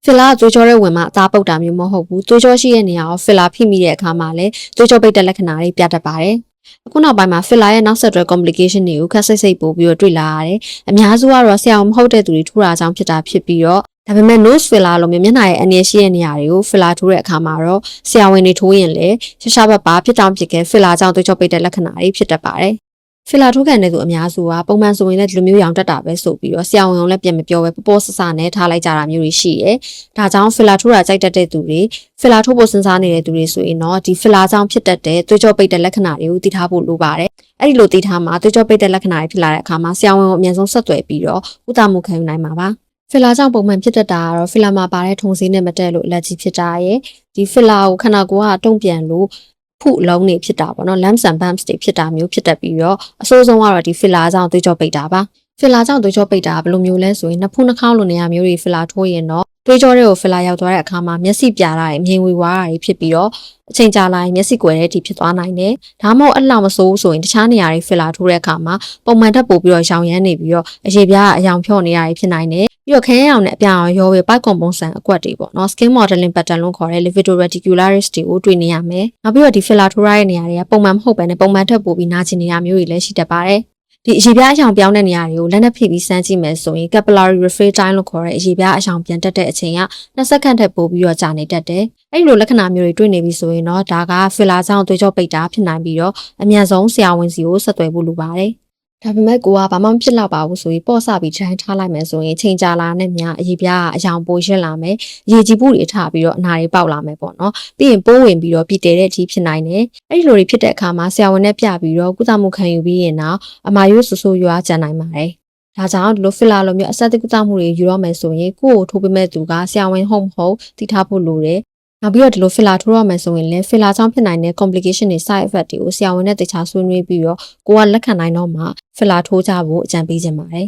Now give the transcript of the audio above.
filler သွေးကြောတဲ့ဝင်မှာအသားပုတ်တာမျိုးမဟုတ်ဘူးသွေးကြောရှိတဲ့နေရာကို filler ဖိမိတဲ့အခါမှာလည်းသွေးကြောပိတ်တဲ့လက္ခဏာတွေပြတတ်ပါတယ်အခုနောက်ပိုင်းမှာ filler ရဲ့နောက်ဆက်တွဲ complication တွေကိုခက်စိတ်ပို့ပြီးတော့တွေ့လာရတယ်အများစုကတော့ဆရာဝန်မဟုတ်တဲ့သူတွေထိုးတာကြောင့်ဖြစ်တာဖြစ်ပြီးတော့ဒါပေမဲ့ nose filler လိုမျိုးမျက်နှာရဲ့အနေရှိတဲ့နေရာတွေကို filler ထိုးတဲ့အခါမှာတော့ဆရာဝန်တွေထိုးရင်လည်းရှားပါဖြစ်တောင်ဖြစ်ခဲ့ filler ကြောင့်သွေးကြောပိတ်တဲ့လက္ခဏာတွေဖြစ်တတ်ပါတယ်filler ထိုးခံတဲ့သူအများစုကပုံမှန်ဆိုရင်လည်းဒီလိုမျိုးရောင်တက်တာပဲဆိုပြီးတော့ဆရာဝန်ကလည်းပြန်မပြောပဲပေါ်ဆဆနဲ့ထားလိုက်ကြတာမျိုးတွေရှိတယ်။ဒါကြောင့် filler ထိုးတာကြိုက်တတ်တဲ့သူတွေ filler ထိုးဖို့စဉ်းစားနေတဲ့သူတွေဆိုရင်တော့ဒီ filler ကြောင့်ဖြစ်တတ်တဲ့သွေးကြောပိတ်တဲ့လက္ခဏာတွေကိုသိထားဖို့လိုပါတယ်။အဲ့ဒီလိုသိထားမှသွေးကြောပိတ်တဲ့လက္ခဏာတွေဖြစ်လာတဲ့အခါမှာဆရာဝန်ကိုအမြန်ဆုံးဆက်သွယ်ပြီးတော့ကုသမှုခံယူနိုင်မှာပါ။ filler ကြောင့်ပုံမှန်ဖြစ်တတ်တာကတော့ filler မှာပါတဲ့ထုံစည်းနဲ့မတည့်လို့ allergy ဖြစ်တာရဲ့ဒီ filler ကိုခန္ဓာကိုယ်ကတုံ့ပြန်လို့ဖုလုံးနေဖြစ်တာပေါ့နော် lumps and bumps တွေဖြစ်တာမျိုးဖြစ်တတ်ပြီးတော့အဆိုးဆုံးကတော့ဒီ filler ကြောင့်သွေးကြောပိတ်တာပါ filler ကြောင့်သွေးကြောပိတ်တာဘယ်လိုမျိုးလဲဆိုရင်နှစ်ဖူးနှာခေါင်းလိုနေရာမျိုးတွေ filler ထိုးရင်တော့သွေးကြောတွေကို filler ရောက်သွားတဲ့အခါမှာမျက်စိပြာတာတွေမြင်ဝေဝါးတာတွေဖြစ်ပြီးတော့အချိန်ကြာလာရင်မျက်စိကွယ်တဲ့အထိဖြစ်သွားနိုင်တယ်ဒါမှမဟုတ်အဲ့လောက်မဆိုးဆိုရင်တခြားနေရာတွေ filler ထိုးတဲ့အခါမှာပုံမှန်တက်ပို့ပြီးတော့ရောင်ရမ်းနေပြီးတော့အရေပြားကအယောင်ဖြော့နေရဖြစ်နိုင်တယ်ပြီးတော့ခင်းရောင်နဲ့အပြောင်ရောပဲပိုက်ကွန်ပုံစံအကွက်တွေပေါ့နော် skin modeling pattern လို့ခေါ်တဲ့ livedoreticularis တွေကိုတွေ့နေရမယ်နောက်ပြီးတော့ဒီ filler ထိုးရတဲ့နေရာတွေကပုံမှန်မဟုတ်ဘဲနဲ့ပုံမှန်ထက်ပိုပြီးနာကျင်နေရမျိုးတွေလည်းရှိတတ်ပါတယ်ဒီအရေပြားအယောင်ပြောင်းတဲ့နေရာတွေကိုလက်နဲ့ဖိပြီးစမ်းကြည့်မယ်ဆိုရင် capillary refrain time လို့ခေါ်တဲ့အရေပြားအယောင်ပြန်တက်တဲ့အချိန်က2စက္ကန့်ထက်ပိုပြီးတော့ကြာနေတတ်တယ်အဲ့ဒီလိုလက္ခဏာမျိုးတွေတွေ့နေပြီဆိုရင်တော့ဒါက filler ကြောင့်သွေးကြောပိတ်တာဖြစ်နိုင်ပြီးတော့အမြန်ဆုံးဆရာဝန်စီကိုဆက်သွယ်ဖို့လိုပါတယ်ဒါပေမဲ့ကိုကဘာမှမဖြစ်တော့ပါဘူးဆိုပြီးပေါ့ဆပြီးထိုင်ထားလိုက်မယ်ဆိုရင်ချိန်ကြာလာနဲ့များအရေပြားကအယောင်ပိုရင့်လာမယ်ရေကြည်ပုတွေထပြီးတော့အနာတွေပေါက်လာမယ်ပေါ့နော်ပြီးရင်ပိုးဝင်ပြီးတော့ပြည်တယ်တဲ့အထိဖြစ်နိုင်တယ်အဲ့ဒီလိုတွေဖြစ်တဲ့အခါမှာဆရာဝန်နဲ့ပြပြီးတော့ကုသမှုခံယူပြီးရင်တော့အမာရွဆူရွားကြနိုင်ပါတယ်ဒါကြောင့်ဒီလို filler လိုမျိုးအဆက်အသွယ်ကုသမှုတွေယူရမယ်ဆိုရင်ကိုယ့်ကိုထိုးပေးမဲ့သူကဆရာဝန်ဟုတ်မဟုတ်သိထားဖို့လိုတယ်နောက်ပြီးတော့ဒီလို filler ထိုးရမယ်ဆိုရင်လည်း filler ကြောင့်ဖြစ်နိုင်တဲ့ complication တွေ side effect တွေကိုဆရာဝန်နဲ့တခြားဆွေးနွေးပြီးတော့ကိုကလက်ခံနိုင်တော့မှ filler ထိုးကြဖို့အကြံပေးချင်ပါတယ်